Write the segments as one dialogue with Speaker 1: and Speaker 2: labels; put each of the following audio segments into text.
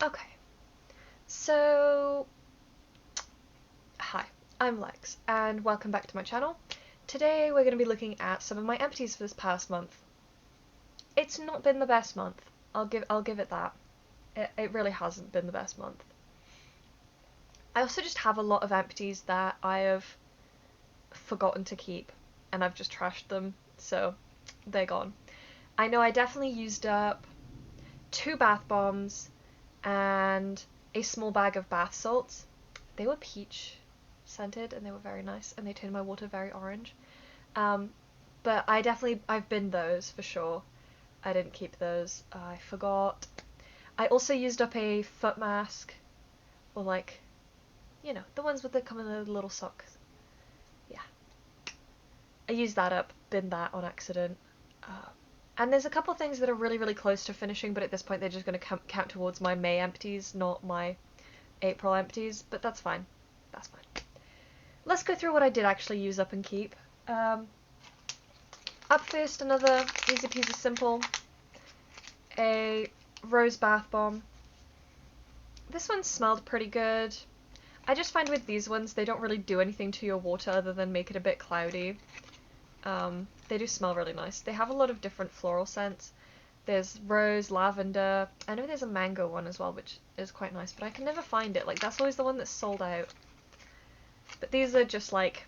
Speaker 1: Okay, so hi, I'm Lex, and welcome back to my channel. Today we're going to be looking at some of my empties for this past month. It's not been the best month. I'll give it that. It really hasn't been the best month. I also just have a lot of empties that I have forgotten to keep, and I've just trashed them, so they're gone. I know I definitely used up 2 bath bombs and a small bag of bath salts. They were peach scented and they were very nice, and they turned my water very orange. But I've binned those for sure. I didn't keep those. I forgot. I also used up a foot mask, or like, the ones with the come in the little socks. Yeah. I used that up, binned that on accident. And there's a couple things that are really, really close to finishing, but at this point they're just going to count towards my May empties, not my April empties, but that's fine. That's fine. Let's go through what I did actually use up and keep. Up first, another easy peasy simple, a rose bath bomb. This one smelled pretty good. I just find with these ones, they don't really do anything to your water other than make it a bit cloudy. They do smell really nice. They have a lot of different floral scents. There's rose, lavender. I know there's a mango one as well, which is quite nice, but I can never find it. Like, that's always the one that's sold out. But these are just like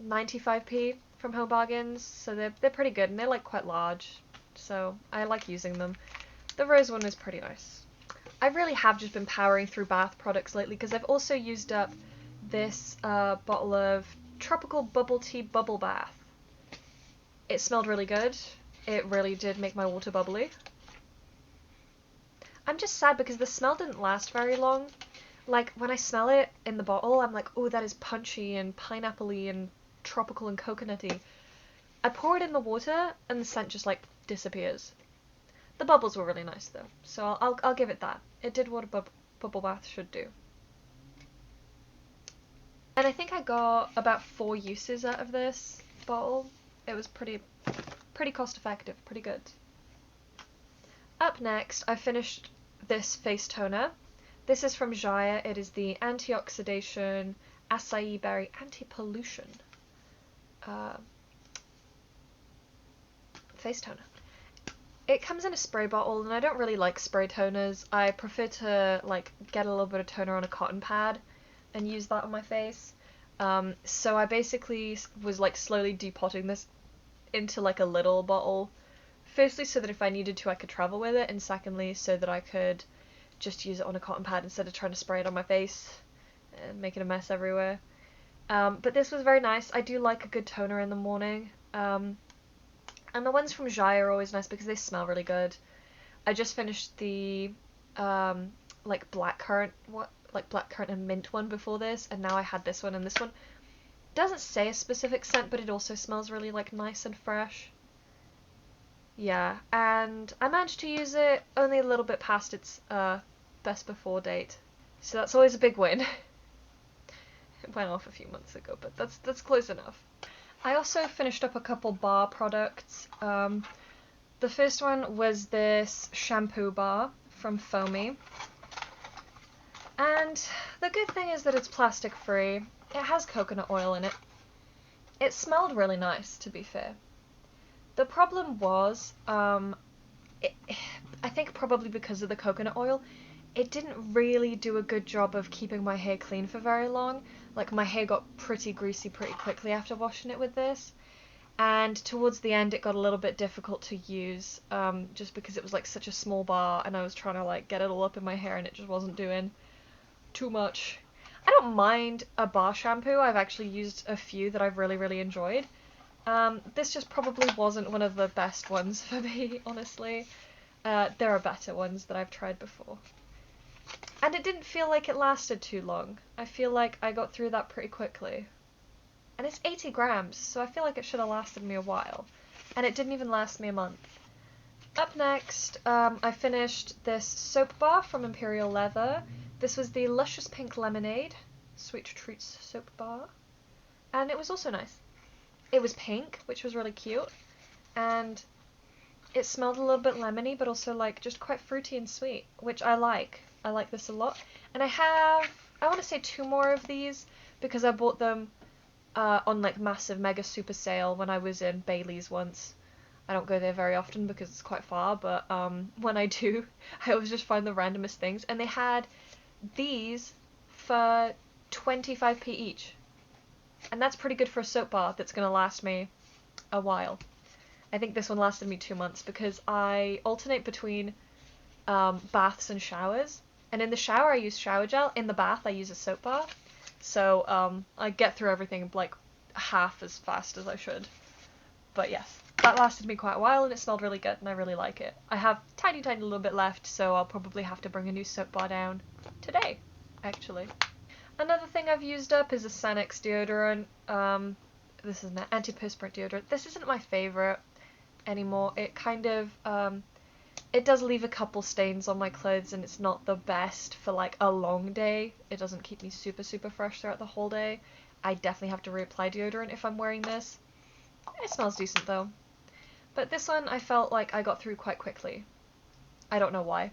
Speaker 1: 95p from Home Bargains, so they're pretty good, and they're like quite large, so I like using them. The rose one is pretty nice. I really have just been powering through bath products lately, because I've also used up this bottle of tropical bubble tea bubble bath. It smelled really good. It really did make my water bubbly. I'm just sad because the smell didn't last very long. Like, when I smell it in the bottle, I'm like, oh, that is punchy and pineapple-y and tropical and coconutty. I pour it in the water and the scent just, like, disappears. The bubbles were really nice, though, so I'll give it that. It did what a bubble bath should do. And I think I got about 4 uses out of this bottle. It was pretty cost effective, pretty good. Up next, I finished this face toner. This is from Jaya. It is the Antioxidation Acai Berry Anti-Pollution face toner. It comes in a spray bottle, and I don't really like spray toners. I prefer to like get a little bit of toner on a cotton pad and use that on my face. So I basically was like slowly depotting this into like a little bottle. Firstly, so that if I needed to, I could travel with it, and secondly, so that I could just use it on a cotton pad instead of trying to spray it on my face and making a mess everywhere. But this was very nice. I do like a good toner in the morning. And the ones from Jaya are always nice because they smell really good. I just finished the like blackcurrant and mint one before this, and now I had this one, and this one doesn't say a specific scent, but it also smells really like nice and fresh. Yeah, and I managed to use it only a little bit past its best before date, so that's always a big win. It went off a few months ago, but that's close enough. I also finished up a couple bar products. The first one was this shampoo bar from Foamy, and the good thing is that it's plastic free. It has coconut oil in it. It smelled really nice, to be fair. The problem was, I think probably because of the coconut oil, it didn't really do a good job of keeping my hair clean for very long. Like, my hair got pretty greasy pretty quickly after washing it with this, and towards the end it got a little bit difficult to use, just because it was like such a small bar, and I was trying to like get it all up in my hair, and it just wasn't doing too much. I don't mind a bar shampoo. I've actually used a few that I've really, really enjoyed. This just probably wasn't one of the best ones for me, honestly. There are better ones that I've tried before. And it didn't feel like it lasted too long. I feel like I got through that pretty quickly. And it's 80 grams, so I feel like it should have lasted me a while. And it didn't even last me a month. Up next, I finished this soap bar from Imperial Leather. This was the Luscious Pink Lemonade Sweet Treats soap bar. And it was also nice. It was pink, which was really cute. And It smelled a little bit lemony, but also like just quite fruity and sweet, which I like. I like this a lot. And I want to say 2 more of these because I bought them on like massive mega super sale when I was in Bailey's once. I don't go there very often because it's quite far, but when I do, I always just find the randomest things. And they had these for 25p each. And that's pretty good for a soap bar that's going to last me a while. I think this one lasted me 2 months because I alternate between baths and showers. And in the shower I use shower gel, in the bath I use a soap bar. So I get through everything like half as fast as I should. But yes, that lasted me quite a while and it smelled really good and I really like it. I have tiny little bit left, so I'll probably have to bring a new soap bar down today, actually. Another thing I've used up is a Sanex deodorant. This is an antiperspirant deodorant. This isn't my favorite anymore. It kind of, it does leave a couple stains on my clothes and it's not the best for like a long day. It doesn't keep me super fresh throughout the whole day. I definitely have to reapply deodorant if I'm wearing this. It smells decent though. But this one I felt like I got through quite quickly. I don't know why.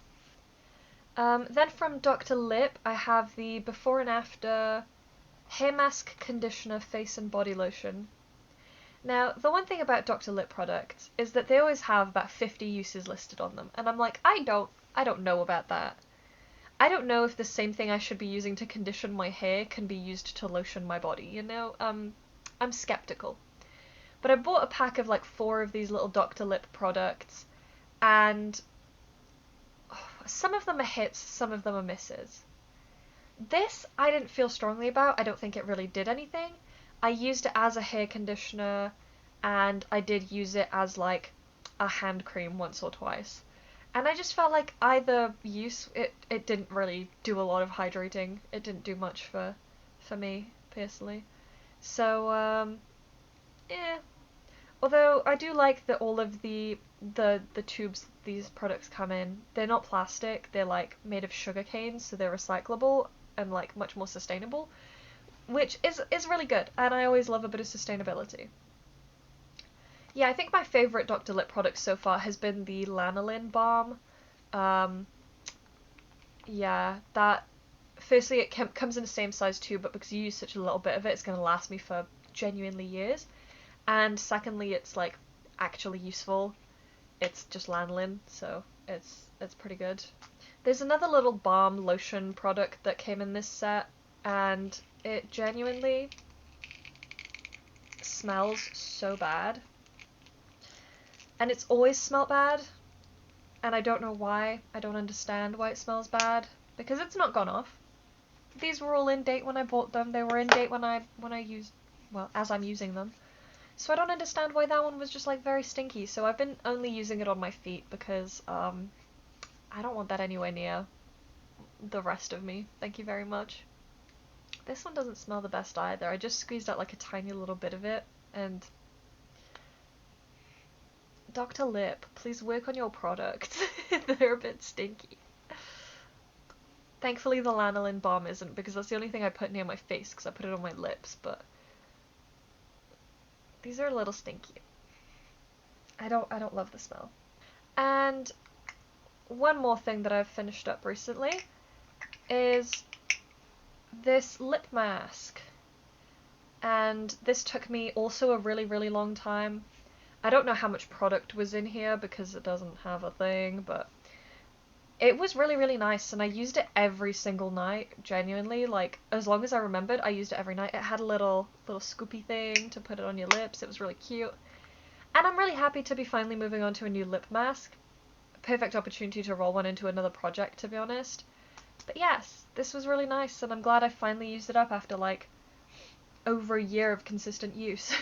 Speaker 1: Then from Dr. Lip, I have the Before and After Hair Mask, Conditioner, Face and Body Lotion. Now, the one thing about Dr. Lip products is that they always have about 50 uses listed on them, and I'm like, I don't know about that. I don't know if the same thing I should be using to condition my hair can be used to lotion my body, you know? I'm skeptical. But I bought a pack of like 4 of these little Dr. Lip products, and some of them are hits, some of them are misses. This I didn't feel strongly about. I don't think it really did anything. I used it as a hair conditioner, and I did use it as like a hand cream once or twice. And I just felt like either use, it didn't really do a lot of hydrating. It didn't do much for me, personally. So, yeah. Although I do like that all of the tubes these products come in, they're not plastic, they're like made of sugar canes, so they're recyclable and like much more sustainable, which is really good, and I always love a bit of sustainability. Yeah, I think my favorite Dr. Lip product so far has been the lanolin balm. Um, yeah, that firstly it comes in the same size too, but because you use such a little bit of it, it's going to last me for genuinely years. And secondly, it's like actually useful. It's just lanolin, so it's pretty good. There's another little balm lotion product that came in this set, and it genuinely smells so bad. And it's always smelled bad, and I don't know why. I don't understand why it smells bad, because it's not gone off. These were all in date when I bought them. They were in date when I used, well, as I'm using them. So I don't understand why that one was just like very stinky. So I've been only using it on my feet because I don't want that anywhere near the rest of me. Thank you very much. This one doesn't smell the best either. I just squeezed out like a tiny little bit of it, and Dr. Lip, please work on your products. They're a bit stinky. Thankfully the lanolin balm isn't, because that's the only thing I put near my face because I put it on my lips, but these are a little stinky. I don't love the smell. And one more thing that I've finished up recently is this lip mask. And this took me also a really long time. I don't know how much product was in here because it doesn't have a thing, but it was really nice, and I used it every single night, genuinely. Like, as long as I remembered, I used it every night. It had a little scoopy thing to put it on your lips. It was really cute. And I'm really happy to be finally moving on to a new lip mask. Perfect opportunity to roll one into another project, to be honest. But yes, this was really nice, and I'm glad I finally used it up after like over a year of consistent use.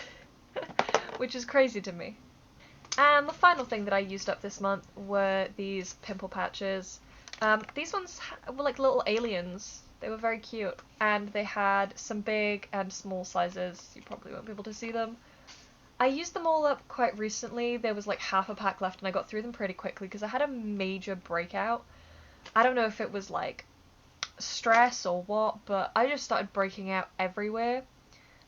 Speaker 1: Which is crazy to me. And the final thing that I used up this month were these pimple patches. These ones were like little aliens. They were very cute, and they had some big and small sizes. You probably won't be able to see them. I used them all up quite recently. There was like half a pack left, and I got through them pretty quickly because I had a major breakout. I don't know if it was like stress or what, but I just started breaking out everywhere,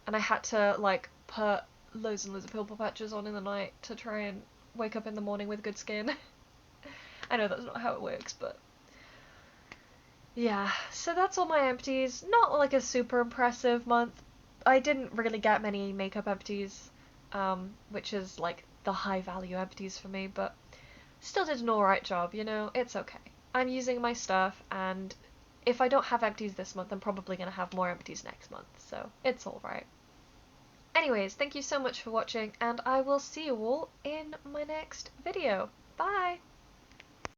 Speaker 1: and I had to like put loads and loads of pimple patches on in the night to try and wake up in the morning with good skin. I know that's not how it works, but yeah. So that's all my empties. Not like a super impressive month. I didn't really get many makeup empties, which is like the high value empties for me, but still did an alright job, you know? It's okay. I'm using my stuff, and if I don't have empties this month, I'm probably going to have more empties next month, so it's alright. Anyways, thank you so much for watching, and I will see you all in my next video. Bye!